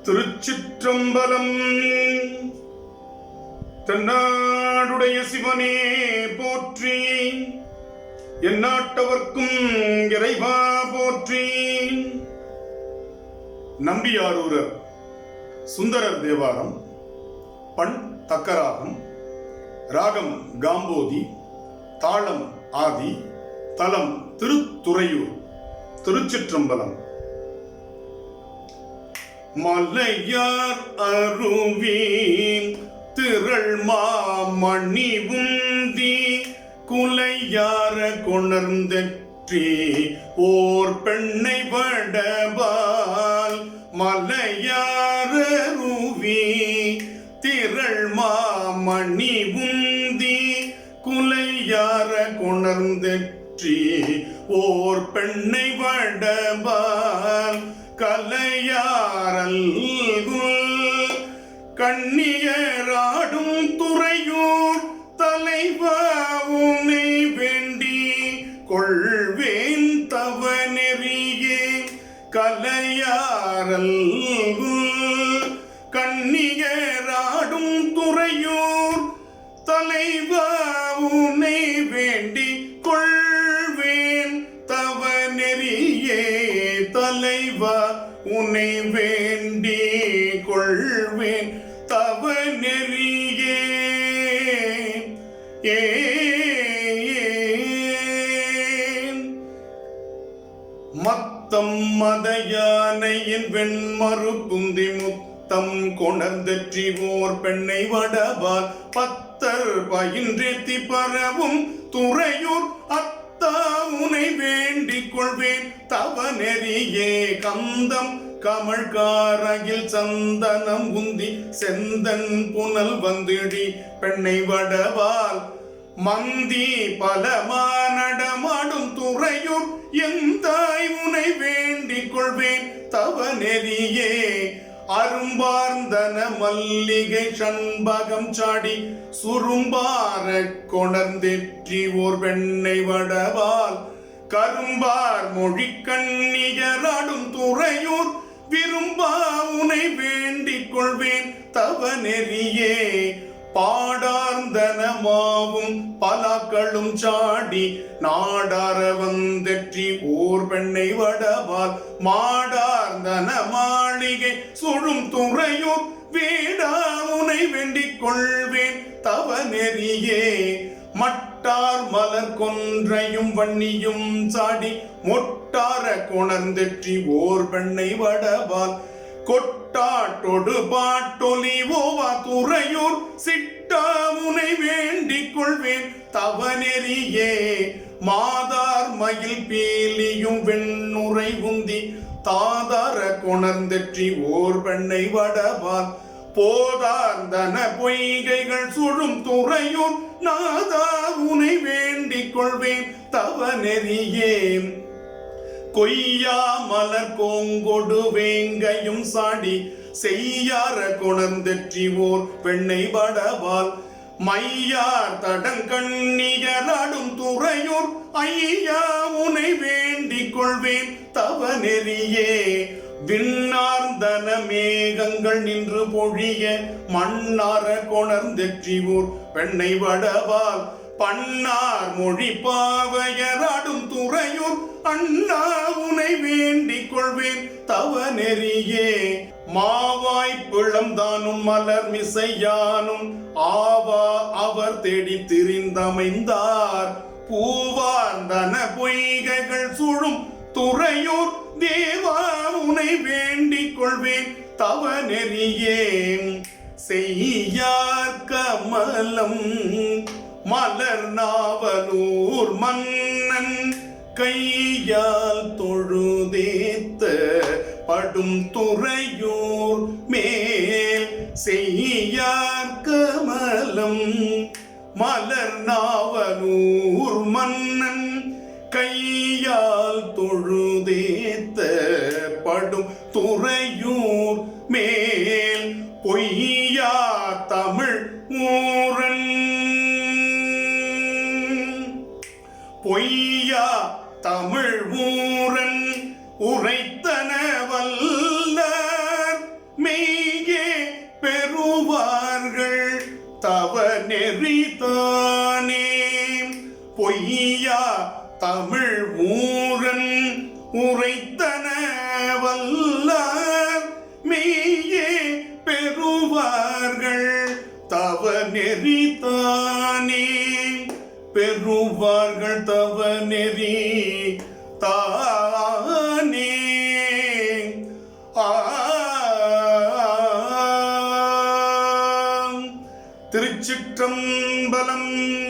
திருச்சிற்றம்பலம். தென்னாடுடைய சிவனே போற்றி, எந்நாட்டவர்க்கும் இறைவா போற்றி. நம்பியாரூரர் சுந்தரர் தேவாரம். பண் தக்கராகம், ராகம் காம்போதி, தாளம் ஆதி, தலம் திருத்துறையூர். திருச்சிற்றம்பலம். மலையார் அருவி திரள் மாமணி உந்தி குலையார கொணர்ந்தற்றி ஓர் பெண்ணை வடபால். மலையார் அருவி திரள் மாமணி உந்தி குலையார கொணர்ந்தற்றி ஓர் பெண்ணை வடபால். கலையாரல் கண்ணியராடும் துறையூர் தலைவா உன்னை வேண்டி கொள்வேன் தவ நெறியே. கலையாரல் கண்ணியராடும் துறையூர் தலைவா உன்னை வேண்டி கொள்வேன் தவ நெறியே. தலைவா உன்னை வேண்டி கொள்வேன் தவ நெறியே. மத்தம் மதயானையின் வெண்மறு குந்தி முத்தம் கொணர்ந்தற்றி ஓர் பெண்ணை வடபால். பத்தர் பயின்றேத்தி பரவும் துறையூர் உனை வேண்டிக் கொள்வேன் தவ நெறியே. கந்தம் கமழ்காரகில் சந்தனம் உந்தி செந்தன் புனல் வந்திடி பெண்ணை வடவால். மந்தி பலமானடமாடும் துறையூர் எந்தாய் உனை வேண்டிக் கொள்வேன் தவ நெறியே. அரும்பார்ந்தன மல்லிகை சண்பகம் சாடி சுரும்பார கொணர்ந்தெற்றி ஓர் பெண்ணை வடவால். கரும்பார் மொழி கண்ணியராடும் துறையூர் விரும்பா உனை வேண்டிக் கொள்வேன் தவ நெறியே. பாடார்ந்தன மாவும் பலாக்களும் சாடி நாடார வந்தெற்றி ஓர் பெண்ணை வடவால். மாடார்ந்தன மாளிகை சுழும் துறையூர் வீடா உனை வேண்டிக் கொள்வேன் தவ நெறியே. மட்டார் மலர் கொன்றையும் வன்னியும் சாடி மொட்டார கொணர்ந்தெற்றி ஓர் பெண்ணை வடவால். கொட்டாட்டொடு பாட்டொலி ஓவா துறையூர் சிட்டா உனை வேண்டிக் கொள்வேன் தவ நெறியே. மாதார் மயில் பீலியும் வெண்ணுரை உந்தி தாதார கொணர்ந்தெற்றி ஓர் பெண்ணை வடவால். போதார்ந்தன பொய்கைகள் சுழும் துறையூர் நாதா உனை வேண்டிக் கொள்வேன் தவ நெறியே. கொய்யா மலர் கோங்கொடு வேங்கையும் சாடி செய்யார கொணர்ந்தெற்றி ஓர் பெண்ணை வடவால். மையார் தடங்கண்ணியராடும் துறையூர் ஐயா உனை வேண்டிக் கொள்வேன் தவ நெறியே. விண்ணார்ந்தன மேகங்கள் நின்று பொழிய மண்ணார கொணர்ந்தெற்றி ஓர் பெண்ணை வடவால். பன்னார் மொழி பாவையராடும் துறையூர் அண்ணா உனை வேண்டிக் கொள்வேன் தவ நெறியே. மாவாய் பிளம்தானும் மலர் மிசையானும் ஆவா அவர் தேடி திரிந்தமைந்தார். பூவார்ந்தன பொய்கைகள் சுழும் துறையூர் தேவா உனை வேண்டிக் கொள்வேன் தவ நெறியே. செய்யார் கமலம் மலர் நாவலூர் மன்னன் கையால் தொழுதேத்த படும் துறையூர் மேல். செய்யார் கமலம் மலர் நாவலூர் மன்னன் கையால் தொழுதேத்த படும் துறையூர் மேல். பொய்யா தமிழ் ஊரன் பொய்யா தமிழ் ஊரன் உரைத்தன வல்லார் மெய் பொய்யா தமிழ் ஊரன் உரைத்தன வல்லார் மெய்யே பெறுவார்கள் தவ நெறி தானே பெறுவார்கள் தவ நெறி தானே. திருச்சிற்றம்பலம்.